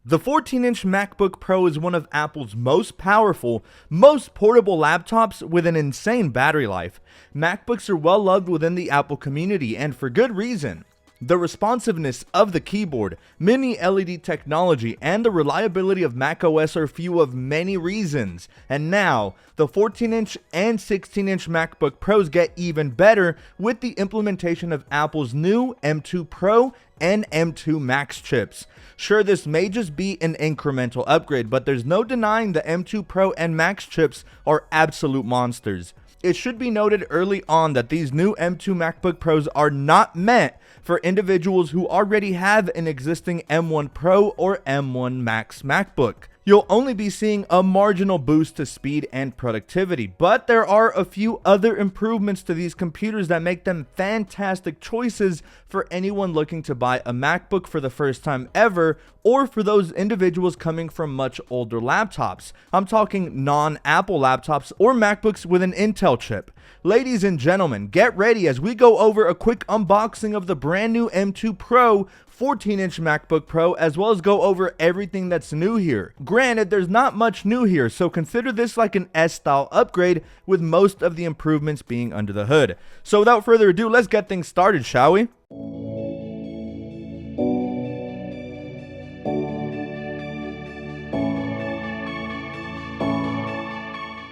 The 14-inch MacBook Pro is one of Apple's most powerful, most portable laptops with an insane battery life. MacBooks are well loved within the Apple community, and for good reason. The responsiveness of the keyboard, mini LED technology, and the reliability of macOS are few of many reasons. And now, the 14-inch and 16-inch MacBook Pros get even better with the implementation of Apple's new M2 Pro and M2 Max chips. Sure, this may just be an incremental upgrade, but there's no denying the M2 Pro and Max chips are absolute monsters. It should be noted early on that these new M2 MacBook Pros are not meant for individuals who already have an existing M1 Pro or M1 Max MacBook. You'll only be seeing a marginal boost to speed and productivity, but there are a few other improvements to these computers that make them fantastic choices for anyone looking to buy a MacBook for the first time ever, or for those individuals coming from much older laptops. I'm talking non-Apple laptops or MacBooks with an Intel chip. Ladies and gentlemen, get ready as we go over a quick unboxing of the brand new M2 Pro 14-inch MacBook Pro, as well as go over everything that's new here. Granted, there's not much new here, so consider this like an S-style upgrade, with most of the improvements being under the hood. So without further ado, let's get things started, shall we?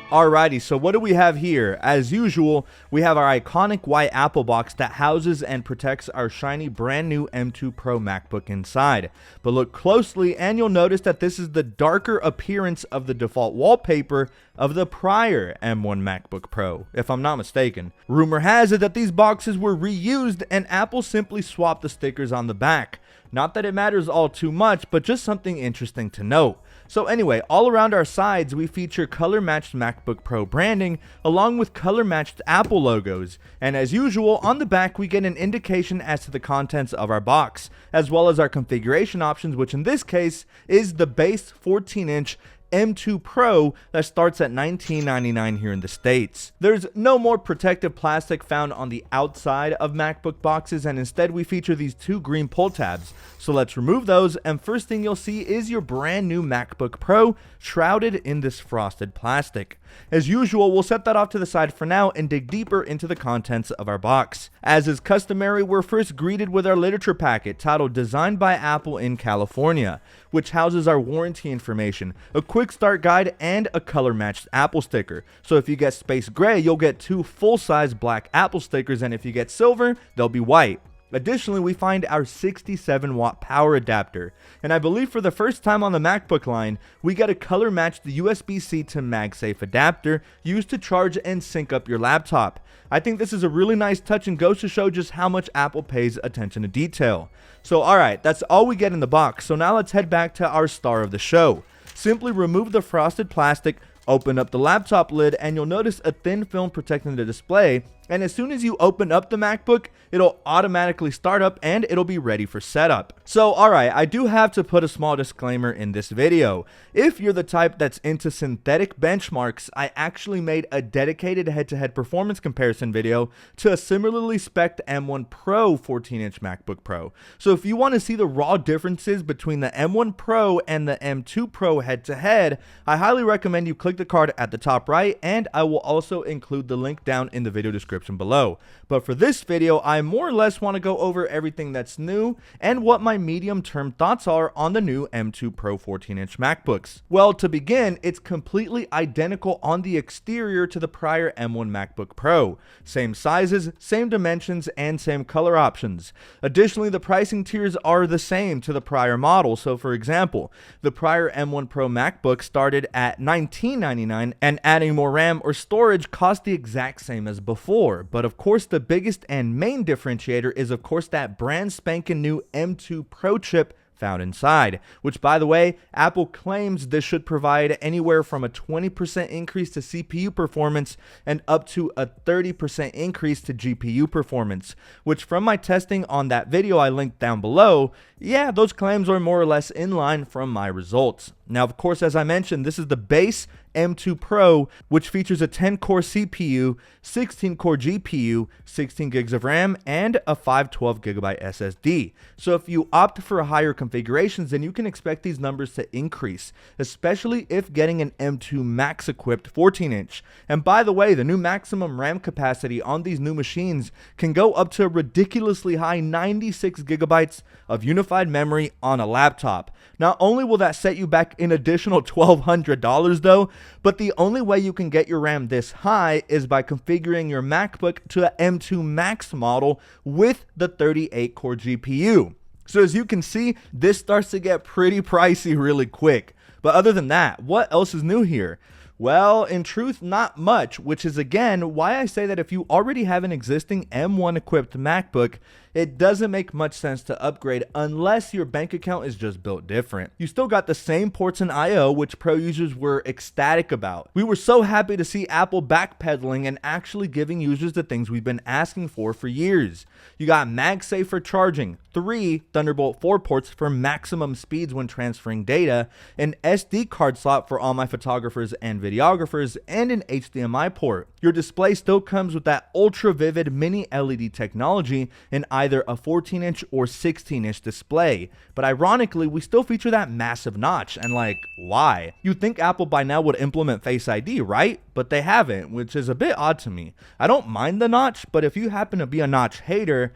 Alrighty, so what do we have here? As usual, we have our iconic white Apple box that houses and protects our shiny brand new M2 Pro MacBook inside. But look closely and you'll notice that this is the darker appearance of the default wallpaper of the prior M1 MacBook Pro, if I'm not mistaken. Rumor has it that these boxes were reused and Apple simply swapped the stickers on the back. Not that it matters all too much, but just something interesting to note. So anyway, all around our sides we feature color-matched MacBook Pro branding along with color-matched Apple logos. And as usual, on the back we get an indication as to the contents of our box, as well as our configuration options, which in this case is the base 14-inch M2 Pro that starts at $19.99 here in the States. There's no more protective plastic found on the outside of MacBook boxes, and instead we feature these two green pull tabs. So let's remove those, and first thing you'll see is your brand new MacBook Pro shrouded in this frosted plastic. As usual, we'll set that off to the side for now and dig deeper into the contents of our box. As is customary, we're first greeted with our literature packet titled Designed by Apple in California, which houses our warranty information, a quick start guide, and a color-matched Apple sticker. So if you get space gray, you'll get two full-size black Apple stickers, and if you get silver, they'll be white. Additionally, we find our 67-watt power adapter, and I believe for the first time on the MacBook line, we get a color-matched USB-C to MagSafe adapter used to charge and sync up your laptop. I think this is a really nice touch and goes to show just how much Apple pays attention to detail. So alright, that's all we get in the box, so now let's head back to our star of the show. Simply remove the frosted plastic, open up the laptop lid, and you'll notice a thin film protecting the display, and as soon as you open up the MacBook, it'll automatically start up and it'll be ready for setup. So alright, I do have to put a small disclaimer in this video. If you're the type that's into synthetic benchmarks, I actually made a dedicated head-to-head performance comparison video to a similarly spec'd M1 Pro 14-inch MacBook Pro. So if you want to see the raw differences between the M1 Pro and the M2 Pro head-to-head, I highly recommend you click the card at the top right, and I will also include the link down in the video description below. But for this video, I more or less want to go over everything that's new and what my medium-term thoughts are on the new M2 Pro 14-inch MacBooks. Well, to begin, it's completely identical on the exterior to the prior M1 MacBook Pro. Same sizes, same dimensions, and same color options. Additionally, the pricing tiers are the same to the prior model. So for example, the prior M1 Pro MacBook started at $19.99 and adding more RAM or storage cost the exact same as before. But of course, the biggest and main differentiator is of course that brand spanking new M2 Pro chip found inside, which by the way, Apple claims this should provide anywhere from a 20% increase to CPU performance and up to a 30% increase to GPU performance, which from my testing on that video I linked down below, yeah, those claims are more or less in line from my results. Now, of course, as I mentioned, this is the base M2 Pro, which features a 10-core CPU, 16-core GPU, 16 gigs of RAM, and a 512GB SSD. So if you opt for higher configurations, then you can expect these numbers to increase, especially if getting an M2 Max equipped 14-inch. And by the way, the new maximum RAM capacity on these new machines can go up to a ridiculously high 96 gigabytes of unified memory on a laptop. Not only will that set you back an additional $1,200 though, but the only way you can get your RAM this high is by configuring your MacBook to an M2 Max model with the 38-core GPU. So as you can see, this starts to get pretty pricey really quick. But other than that, what else is new here? Well, in truth, not much, which is again why I say that if you already have an existing M1 equipped MacBook, it doesn't make much sense to upgrade unless your bank account is just built different. You still got the same ports and I/O, which pro users were ecstatic about. We were so happy to see Apple backpedaling and actually giving users the things we've been asking for years. You got MagSafe for charging, 3 Thunderbolt 4 ports for maximum speeds when transferring data, an SD card slot for all my photographers and videographers, and an HDMI port. Your display still comes with that ultra vivid mini LED technology in either a 14-inch or 16-inch display. But ironically, we still feature that massive notch, and like, why? You'd think Apple by now would implement Face ID, right? But they haven't, which is a bit odd to me. I don't mind the notch, but if you happen to be a notch hater,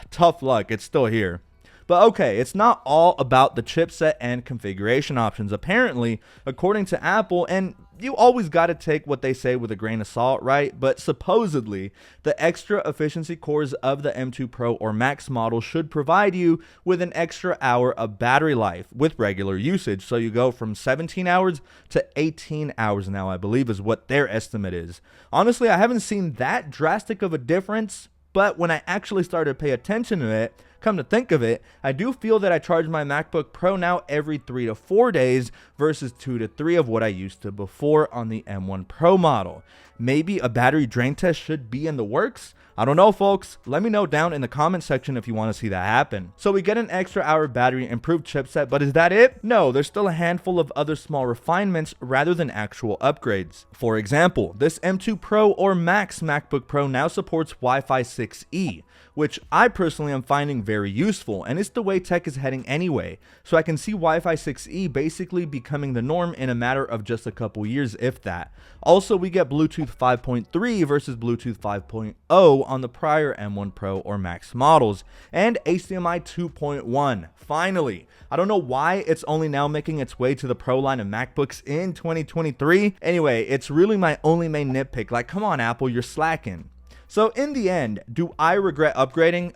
tough luck, it's still here. But okay, it's not all about the chipset and configuration options. Apparently, according to Apple, and you always got to take what they say with a grain of salt, right? But supposedly, the extra efficiency cores of the M2 Pro or Max model should provide you with an extra hour of battery life with regular usage. So you go from 17 hours to 18 hours now, I believe is what their estimate is. Honestly, I haven't seen that drastic of a difference, but when I actually started to pay attention to it, come to think of it, I do feel that I charge my MacBook Pro now every 3 to 4 days versus 2 to 3 of what I used to before on the M1 Pro model. Maybe a battery drain test should be in the works? I don't know, folks. Let me know down in the comment section if you want to see that happen. So we get an extra hour of battery, improved chipset, but is that it? No, there's still a handful of other small refinements rather than actual upgrades. For example, this M2 Pro or Max MacBook Pro now supports Wi-Fi 6E, which I personally am finding very useful, and it's the way tech is heading anyway. So I can see Wi-Fi 6E basically becoming the norm in a matter of just a couple years, if that. Also, we get Bluetooth 5.3 versus Bluetooth 5.0 on the prior M1 Pro or Max models, and HDMI 2.1. Finally, I don't know why it's only now making its way to the Pro line of MacBooks in 2023. Anyway, it's really my only main nitpick. Like, come on, Apple, you're slacking. So in the end, do I regret upgrading?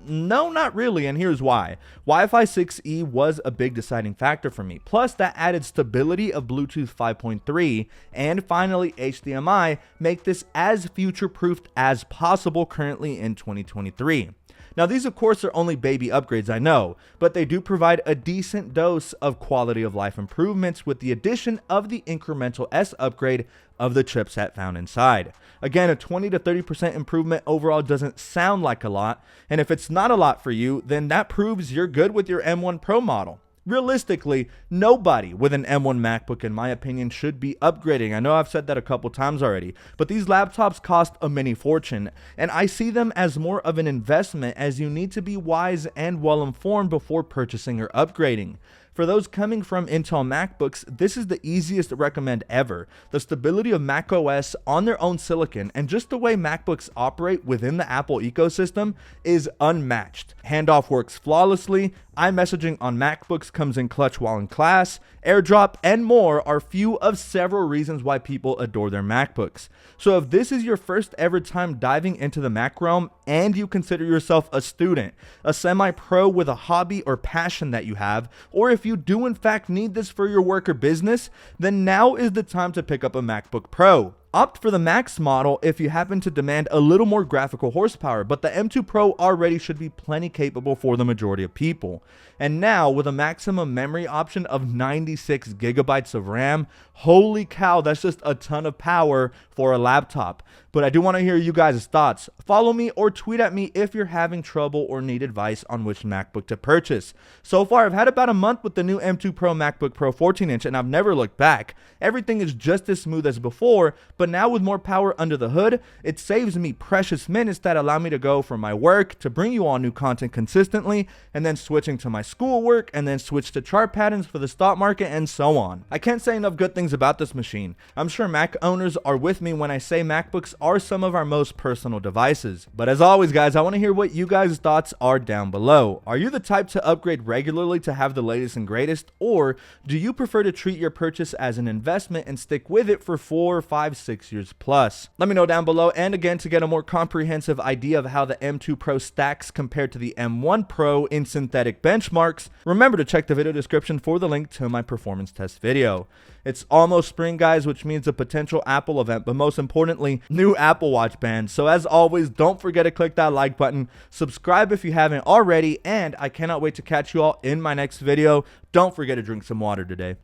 No, not really, and here's why. Wi-Fi 6E was a big deciding factor for me. Plus, that added stability of Bluetooth 5.3 and finally HDMI make this as future-proofed as possible currently in 2023. Now, these of course are only baby upgrades, I know, but they do provide a decent dose of quality of life improvements with the addition of the incremental S upgrade of the chipset found inside. Again, a 20 to 30% improvement overall doesn't sound like a lot, and if it's not a lot for you, then that proves you're good with your M1 Pro model. Realistically, nobody with an M1 MacBook, in my opinion, should be upgrading. I know I've said that a couple times already, but these laptops cost a mini fortune, and I see them as more of an investment as you need to be wise and well informed before purchasing or upgrading. For those coming from Intel MacBooks, this is the easiest to recommend ever. The stability of macOS on their own silicon and just the way MacBooks operate within the Apple ecosystem is unmatched. Handoff works flawlessly, iMessaging on MacBooks comes in clutch while in class, AirDrop, and more are few of several reasons why people adore their MacBooks. So if this is your first ever time diving into the Mac realm and you consider yourself a student, a semi-pro with a hobby or passion that you have, or if you do in fact need this for your work or business, then now is the time to pick up a MacBook Pro. Opt for the Max model if you happen to demand a little more graphical horsepower, but the M2 Pro already should be plenty capable for the majority of people. And now with a maximum memory option of 96 gigabytes of RAM, holy cow, that's just a ton of power for a laptop. but I do want to hear you guys' thoughts. Follow me or tweet at me if you're having trouble or need advice on which MacBook to purchase. So far, I've had about a month with the new M2 Pro MacBook Pro 14-inch, and I've never looked back. Everything is just as smooth as before, but now with more power under the hood, it saves me precious minutes that allow me to go from my work to bring you all new content consistently, and then switching to my schoolwork, and then switch to chart patterns for the stock market, and so on. I can't say enough good things about this machine. I'm sure Mac owners are with me when I say MacBooks are some of our most personal devices. But as always, guys, I want to hear what you guys' thoughts are down below. Are you the type to upgrade regularly to have the latest and greatest, or do you prefer to treat your purchase as an investment and stick with it for 4, 5, 6 years plus? Let me know down below, and again, to get a more comprehensive idea of how the M2 Pro stacks compared to the M1 Pro in synthetic benchmarks, remember to check the video description for the link to my performance test video. It's almost spring, guys, which means a potential Apple event, but most importantly, new Apple Watch band. So as always, don't forget to click that like button, subscribe if you haven't already, and I cannot wait to catch you all in my next video. Don't forget to drink some water today.